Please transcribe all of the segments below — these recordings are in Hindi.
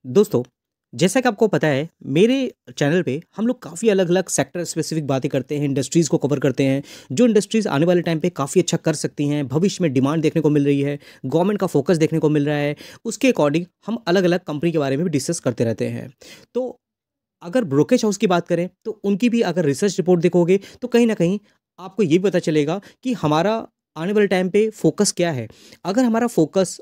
दोस्तों, जैसा कि आपको पता है, मेरे चैनल पे हम लोग काफ़ी अलग-अलग सेक्टर स्पेसिफिक बातें करते हैं, इंडस्ट्रीज़ को कवर करते हैं, जो इंडस्ट्रीज़ आने वाले टाइम पे काफ़ी अच्छा कर सकती हैं, भविष्य में डिमांड देखने को मिल रही है, गवर्नमेंट का फोकस देखने को मिल रहा है, उसके अकॉर्डिंग हम अलग-अलग कंपनी के बारे में भी डिस्कस करते रहते हैं। तो अगर ब्रोकेज हाउस की बात करें, तो उनकी भी अगर रिसर्च रिपोर्ट देखोगे, तो कहीं न कहीं आपको ये भी पता चलेगा कि हमारा आने वाले टाइम पे फोकस क्या है। अगर हमारा फोकस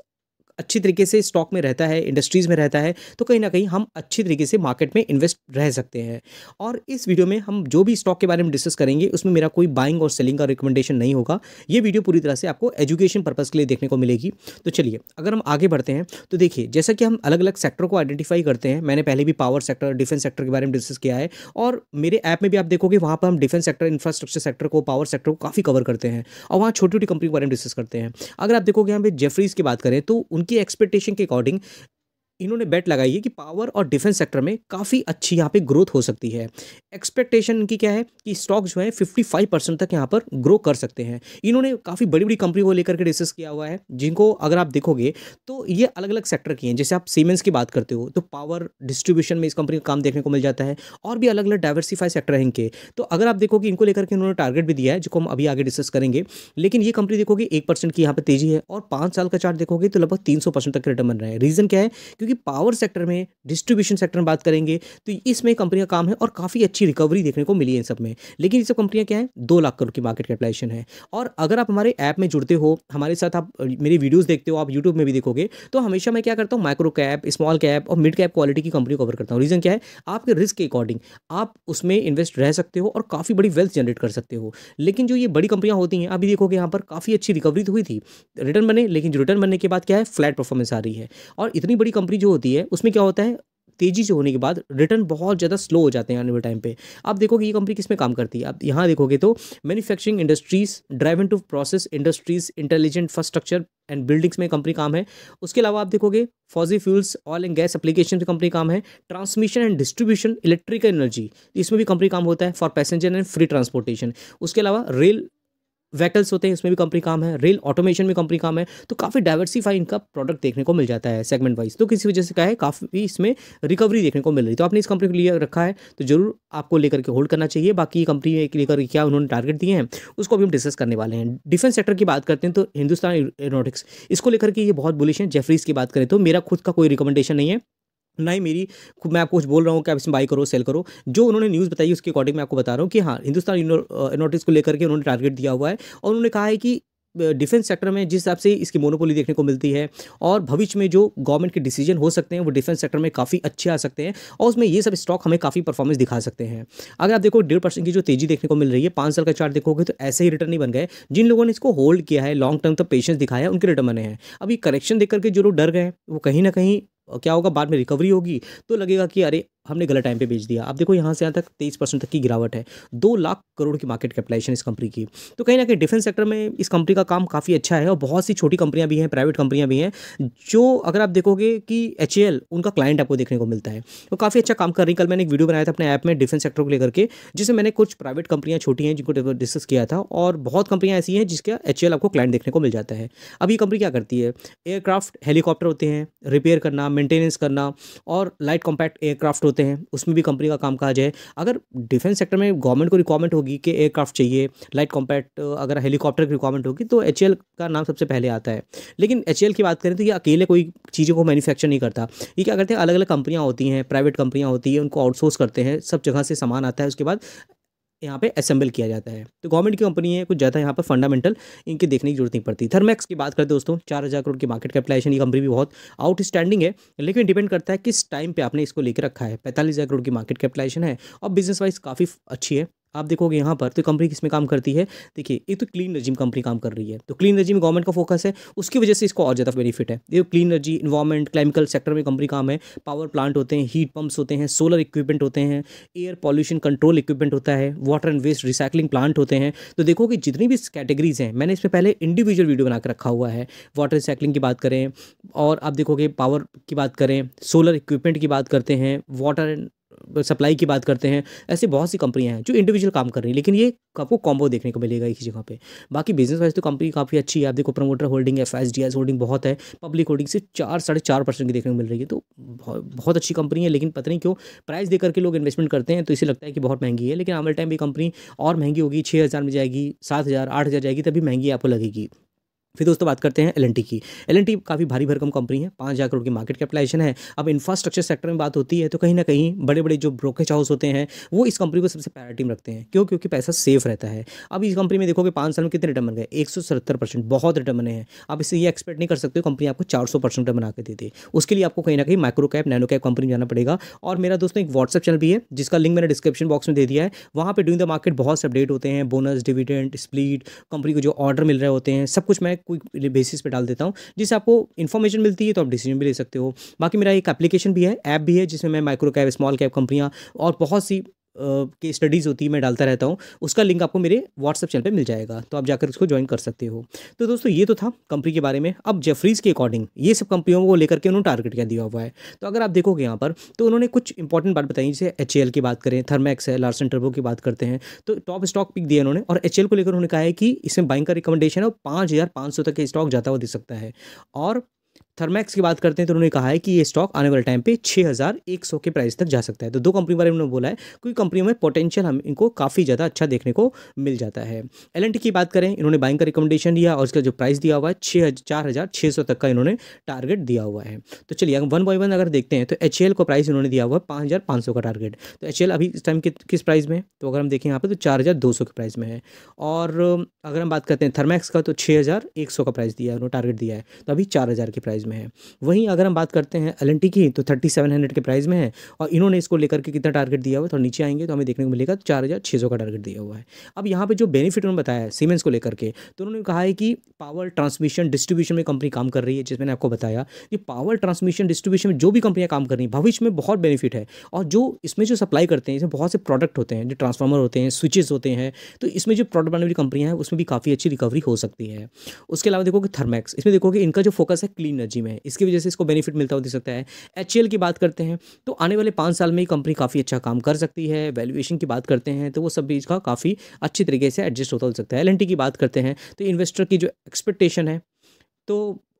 अच्छी तरीके से स्टॉक में रहता है, इंडस्ट्रीज़ में रहता है, तो कहीं न कहीं हम अच्छी तरीके से मार्केट में इन्वेस्ट रह सकते हैं। और इस वीडियो में हम जो भी स्टॉक के बारे में डिस्कस करेंगे, उसमें मेरा कोई बाइंग और सेलिंग का रिकमेंडेशन नहीं होगा। ये वीडियो पूरी तरह से आपको एजुकेशन पर्पज़ के लिए देखने को मिलेगी। तो चलिए, अगर हम आगे बढ़ते हैं, तो देखिए, जैसा कि हम अलग-अलग सेक्टर को आइडेंटिफ़ाई करते हैं, मैंने पहले भी पावर सेक्टर, डिफेंस सेक्टर के बारे में डिस्कस किया है और मेरे ऐप में भी आप देखोगे, वहाँ पर हम डिफेंस सेक्टर, इंफ्रास्ट्रक्चर सेक्टर को, पावर सेक्टर को काफ़ी कवर करते हैं और वहाँ छोटी-छोटी कंपनी के बारे में डिस्कस करते हैं। अगर आप देखोगे यहाँ पे जेफरीज़ की बात करें तो उनकी एक्सपेक्टेशन के अकॉर्डिंग इन्होंने बेट लगाई है कि पावर और डिफेंस सेक्टर में काफ़ी अच्छी यहाँ पे ग्रोथ हो सकती है। एक्सपेक्टेशन इनकी क्या है कि स्टॉक जो है 55% तक यहाँ पर ग्रो कर सकते हैं। इन्होंने काफ़ी बड़ी-बड़ी कंपनी को लेकर के डिस्कस किया हुआ है, जिनको अगर आप देखोगे तो ये अलग-अलग सेक्टर की हैं। जैसे आप सीमेंस की बात करते हो, तो पावर डिस्ट्रीब्यूशन में इस कंपनी का काम देखने को मिल जाता है और भी अलग-अलग डाइवर्सिफाई सेक्टर हैं इनके। तो अगर आप देखोगे इनको लेकर के इन्होंने टारगेट भी दिया है, जिसको हम अभी आगे डिस्कस करेंगे। लेकिन ये कंपनी देखोगे 1% की यहाँ पे तेज़ी है और 5 साल का चार्ट देखोगे तो लगभग 300% तक रिटर्न बन रहा है। रीज़न क्या है? क्योंकि पावर सेक्टर में, डिस्ट्रीब्यूशन सेक्टर में बात करेंगे, तो इसमें कंपनी का काम है और काफ़ी अच्छी रिकवरी देखने को मिली है इन सब में। लेकिन ये सब कंपनियाँ क्या हैं? 2 लाख करोड़ की मार्केट कैपिटलाइज़ेशन है और अगर आप हमारे ऐप में जुड़ते हो, हमारे साथ आप मेरी वीडियोज़ देखते हो, आप यूट्यूब में भी देखोगे, तो हमेशा मैं क्या करता हूँ, माइक्रो कैप, स्मॉल कैप और मिड कैप क्वालिटी की कंपनी को कवर करता हूँ। रीज़न क्या है? आपके रिस्क के अकॉर्डिंग आप उसमें इन्वेस्ट रह सकते हो और काफ़ी बड़ी वेल्थ जनरेट कर सकते हो। लेकिन जो ये बड़ी कंपनियाँ होती हैं, अभी देखोगे यहाँ पर काफ़ी अच्छी रिकवरी तो हुई थी, रिटर्न बने, लेकिन जो रिटर्न बनने के बाद क्या है? फ्लैट परफॉर्मेंस आ रही है और इतनी बड़ी कंपनी जो होती है, उसमें क्या होता है? तेज़ी से होने के बाद रिटर्न बहुत ज़्यादा स्लो हो जाते हैं आने वाले टाइम पे। आप देखोगे ये कंपनी किसमें काम करती है, आप यहाँ देखोगे तो manufacturing industries, driven to process industries, intelligent infrastructure and buildings में कंपनी काम है। उसके अलावा आप देखोगे fossil fuels, oil and gas application में कंपनी काम है। Transmission and distribution electrical energy, इसमें भी कंपनी काम होता है for passenger and free transportation. उसके अलावा रेल व्हीकल्स होते हैं, इसमें भी कंपनी काम है, रेल ऑटोमेशन में कंपनी काम है, तो काफ़ी डाइवर्सिफाई इनका प्रोडक्ट देखने को मिल जाता है सेगमेंट वाइज। तो किसी वजह से क्या है, काफ़ी इसमें रिकवरी देखने को मिल रही है। तो आपने इस कंपनी को लिए रखा है, तो ज़रूर आपको लेकर के होल्ड करना चाहिए। बाकी ये कंपनी में लेकर के क्या उन्होंने टारगेट दिए हैं, उसको भी हम डिस्कस करने वाले हैं। डिफेंस सेक्टर की बात करते हैं तो हिंदुस्तान एरोनॉटिक्स, इसको लेकर के ये बहुत बुलिश हैं। जेफरीज़ की बात करें तो मेरा खुद का कोई रिकमेंडेशन नहीं है, ना ही मेरी मैं आपको कुछ बोल रहा हूँ कि आप इसमें बाई करो, सेल करो। जो उन्होंने न्यूज़ बताई उसके अकॉर्डिंग मैं आपको बता रहा हूँ कि हाँ, हिंदुस्तान एरोनॉटिक्स को लेकर के उन्होंने टारगेट दिया हुआ है और उन्होंने कहा है कि डिफेंस सेक्टर में जिस हिसाब से इसकी मोनोपोली देखने को मिलती है और भविष्य में जो गवर्नमेंट के डिसीजन हो सकते हैं, वो डिफेंस सेक्टर में काफ़ी अच्छे आ सकते हैं और उसमें ये सब स्टॉक हमें काफ़ी परफॉर्मेंस दिखा सकते हैं। अगर आप देखो 1.5% की जो तेज़ी देखने को मिल रही है, 5 साल का चार्ट देखोगे तो ऐसे ही रिटर्न नहीं बन गए। जिन लोगों ने इसको होल्ड किया है, लॉन्ग टर्म तक पेशेंस दिखाया है, उनके रिटर्न बने हैं। अभी करेक्शन देख करके जो लोग डर गए हैं, वो कहीं न कहीं क्या होगा, बाद में रिकवरी होगी तो लगेगा कि अरे हमने गलत टाइम पे बेच दिया। आप देखो यहाँ से यहाँ तक 23% तक की गिरावट है। 2 लाख करोड़ की मार्केट कैपिटलाइजेशन इस कंपनी की। तो कहीं न कहीं डिफेंस सेक्टर में इस कंपनी का काम काफ़ी अच्छा है और बहुत सी छोटी कंपनियाँ भी हैं, प्राइवेट कंपनियाँ भी हैं, जो अगर आप देखोगे कि एचएएल उनका क्लाइंट आपको देखने को मिलता है। वो काफ़ी अच्छा काम कर रही है। कल मैंने एक वीडियो बनाया था अपने ऐप में डिफेंस सेक्टर को लेकर के, जिसमें मैंने कुछ प्राइवेट कंपनियाँ छोटी हैं जिनको डिस्कस किया था और बहुत कंपनियाँ ऐसी हैं जिसका एचएएल आपको क्लाइंट देखने को मिल जाता है। अब ये कंपनी क्या करती है? एयरक्राफ्ट, हेलीकॉप्टर होते हैं, रिपेयर करना, मेंटेनेंस करना और लाइट कॉम्पैक्ट एयरक्राफ्ट होते हैं, उसमें भी कंपनी का कामकाज है। अगर डिफेंस सेक्टर में गवर्नमेंट को रिक्वायरमेंट होगी कि एयरक्राफ्ट चाहिए, लाइट कॉम्पैक्ट अगर हेलीकॉप्टर की रिक्वायरमेंट होगी तो एचएएल का नाम सबसे पहले आता है। लेकिन एचएएल की बात करें तो ये अकेले कोई चीज़ों को मैन्युफैक्चर नहीं करता। ये क्या करते हैं, अलग-अलग कंपनियाँ होती हैं, प्राइवेट कंपनियाँ होती हैं, उनको आउटसोर्स करते हैं, सब जगह से सामान आता है, उसके बाद यहाँ पे असेंबल किया जाता है। तो गवर्नमेंट की कंपनी है, कुछ ज़्यादा यहाँ पर फंडामेंटल इनकी देखने की जरूरत नहीं पड़ती। थर्मैक्स की बात करें दोस्तों, 4,000 करोड़ की मार्केट कैपिटलाइजेशन, ये कंपनी भी बहुत आउटस्टैंडिंग है, लेकिन डिपेंड करता है किस टाइम पे आपने इसको लेकर रखा है। 45,000 करोड़ की मार्केट कैपिटलाइजेशन है और बिजनेस वाइज काफ़ी अच्छी है। आप देखोगे यहाँ पर तो कंपनी किसमें काम करती है, देखिए एक तो क्लीन एनर्जी में कंपनी काम कर रही है, तो क्लीन एनर्जी में गवर्नमेंट का फोकस है, उसकी वजह से इसको और ज़्यादा बेनिफिट है। ये clean energy, environment, chemical sector में कंपनी काम है, पावर प्लांट होते हैं, हीट पंप्स होते हैं, सोलर इक्विपमेंट होते हैं, एयर पॉल्यूशन कंट्रोल इक्विपमेंट होता है, water and waste recycling plant होते हैं। तो देखो कि जितनी भी कैटेगरीज हैं, मैंने इसमें पहले इंडिविजुअल वीडियो बना कर रखा हुआ है। वाटर रिसाइकलिंग की बात करें और आप देखोगे पावर की बात करें, सोलर इक्विपमेंट की बात करते हैं, वाटर सप्लाई की बात करते हैं, ऐसी बहुत सी कंपनियाँ हैं जो इंडिविजुअल काम कर रही हैं, लेकिन ये आपको कॉम्बो देखने को मिलेगा एक ही जगह पे। बाकी बिजनेस वाइज तो कंपनी काफ़ी अच्छी है। आप देखो प्रमोटर होल्डिंग, एफएसडीएस होल्डिंग बहुत है, पब्लिक होल्डिंग से 4 साढ़े 4% की देखने को मिल रही है, तो बहुत अच्छी कंपनी है। लेकिन पता नहीं क्यों प्राइस दे करके लोग इन्वेस्टमेंट करते हैं, तो इसे लगता है कि बहुत महंगी है, लेकिन आने वाले टाइम भी कंपनी और महंगी होगी, 6,000 में जाएगी, 7,000 8,000 जाएगी, तभी महंगी आपको लगेगी। फिर दोस्तों बात करते हैं एल की। एल काफ़ी भारी भरकम कंपनी है, 5,000 करोड़ की मार्केट कैपिटलाइजेशन है। अब इंफ्रास्ट्रक्चर सेक्टर में बात होती है तो कहीं ना कहीं बड़े बड़े जो ब्रोकरेज हाउस होते हैं वो इस कंपनी को सबसे प्रायोरिटी में रखते हैं। क्यों? क्योंकि पैसा सेफ रहता है। अब इस कंपनी में देखोगे 5 साल में कितने रिटर्न बन गए, 170%, बहुत रिटर्न बने हैं। आप इससे ये एक्सपेक्ट नहीं कर सकते हो कंपनी आपको 400% रिटर्न बना के दे दे। उसके लिए आपको कहीं ना कहीं micro cap, nano cap company जाना पड़ेगा। और मेरा दोस्तों एक व्हाट्सएप चैनल भी है जिसका लिंक मैंने डिस्क्रिप्शन बॉक्स में दे दिया है। वहाँ पर डूइंग द मार्केट बहुत से अपडेट होते हैं, बोनस, डिविडेंड, स्प्लिट, कंपनी को जो ऑर्डर मिल रहे होते हैं, सब कुछ मैं कोई बेसिस पे डाल देता हूँ, जिससे आपको इन्फॉर्मेशन मिलती है तो आप डिसीजन भी ले सकते हो। बाकी मेरा एक एप्लीकेशन भी है, ऐप भी है, जिसमें मैं माइक्रो कैप, स्मॉल कैप कंपनियाँ और बहुत सी की स्टडीज़ होती है, मैं डालता रहता हूँ। उसका लिंक आपको मेरे व्हाट्सएप चैनल पे मिल जाएगा, तो आप जाकर उसको ज्वाइन कर सकते हो। तो दोस्तों ये तो था कंपनी के बारे में। अब जेफरीज के अकॉर्डिंग ये सब कंपनियों को लेकर के उन्होंने टारगेट क्या दिया हुआ है, तो अगर आप देखोगे यहाँ पर तो उन्होंने कुछ इंपॉर्टेंट बात बताई, जैसे एचएएल की बात करें, थर्मैक्स है, लार्सन टर्बो की बात करते हैं, तो टॉप स्टॉक पिक दिया उन्होंने। और एचएएल को लेकर उन्होंने कहा है कि इसमें बाइंग का रिकमेंडेशन है और 5,500 तक के स्टॉक जाता हुआ दिख सकता है। और थर्मैक्स की बात करते हैं तो उन्होंने कहा है कि ये स्टॉक आने वाले टाइम पे 6,100 के प्राइस तक जा सकता है। तो दो कंपनी बारे में उन्होंने बोला है, कोई कंपनियों में पोटेंशियल हम इनको काफ़ी ज़्यादा अच्छा देखने को मिल जाता है। एल की बात करें, इन्होंने बाइंग का रिकमेंडेशन दिया और इसका जो प्राइस दिया हुआ है 4,600 तक का इन्होंने टारगेट दिया हुआ है। तो चलिए वन बाई वन अगर देखते हैं तो एचएएल को प्राइस इन्होंने दिया हुआ है 5,500 का टारगेट। तो एचएएल अभी इस टाइम किस प्राइस में है, तो अगर हम देखें यहाँ पर तो 4,200 के प्राइस में है। और अगर हम बात करते हैं थर्मैक्स का तो 6,100 का प्राइस दिया है, उन्होंने टारगेट दिया है, तो अभी 4,000 के प्राइस में है। वहीं अगर हम बात करते हैं एल की तो 3,700 के प्राइस में है, और इन्होंने इसको लेकर के कितना टारगेट दिया हुआ है, तो नीचे आएंगे तो हमें देखने को मिलेगा 4,600 का टारगेट दिया हुआ है। अब यहाँ पे जो बेनिफिट उन्होंने बताया है सीमेंस को लेकर के, तो उन्होंने कहा है कि पावर ट्रांसमिशन डिस्ट्रीब्यूशन में कंपनी काम कर रही है, जिस मैंने आपको बताया कि पावर ट्रांसमिशन डिस्ट्रीब्यूशन में जो भी कंपनियां काम कर रही हैं भविष्य में बहुत बेनिफिट है। और जो इसमें जो सप्लाई करते हैं, इसमें बहुत से प्रोडक्ट होते हैं, जो ट्रांसफार्मर होते हैं, स्विचेस होते हैं, तो इसमें जो प्रोडक्ट बनाने वाली कंपनियां हैं उसमें भी काफ़ी अच्छी रिकवरी हो सकती है। उसके अलावा देखोगे थर्मैक्स, इसमें देखोगे इनका जो फोकस है क्लीन एनर्जी में है, इसकी वजह से इसको बेनिफिट मिलता हुआ दिख सकता है। एचएएल की बात करते हैं तो आने वाले 5 साल में ही कंपनी काफ़ी अच्छा काम कर सकती है। वैल्यूएशन की बात करते हैं तो वो सब भी इसका काफ़ी अच्छी तरीके से एडजस्ट होता हो सकता है। एल की बात करते हैं तो इन्वेस्टर की जो एक्सपेक्टेशन है तो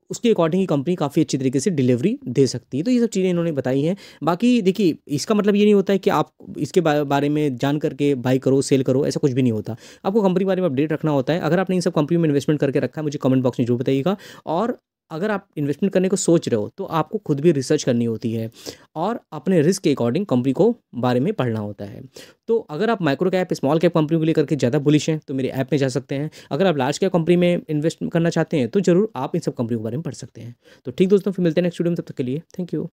उसके अकॉर्डिंग ही कंपनी काफ़ी अच्छी तरीके से डिलीवरी दे सकती है। तो ये सब चीज़ें इन्होंने बताई हैं। बाकी देखिए इसका मतलब ये नहीं होता है कि आप इसके बारे में जान करके बाई करो, सेल करो, ऐसा कुछ भी नहीं होता। आपको कंपनी के बारे में अपडेट रखना होता है। अगर आपने इन सब कंपनी में इन्वेस्टमेंट करके रखा है, मुझे कमेंट बॉक्स में जरूर बताइएगा। और अगर आप इन्वेस्टमेंट करने को सोच रहे हो तो आपको खुद भी रिसर्च करनी होती है और अपने रिस्क के अकॉर्डिंग कंपनी को बारे में पढ़ना होता है। तो अगर आप micro cap, small cap company को लेकर के ज़्यादा बुलिश हैं तो मेरे ऐप में जा सकते हैं। अगर आप लार्ज कैप कंपनी में इन्वेस्ट करना चाहते हैं तो ज़रूर आप इन सब कंपनी के बारे में पढ़ सकते हैं। तो ठीक दोस्तों, फिर मिलते हैं नेक्स्ट वीडियो में, तब तक के लिए थैंक यू।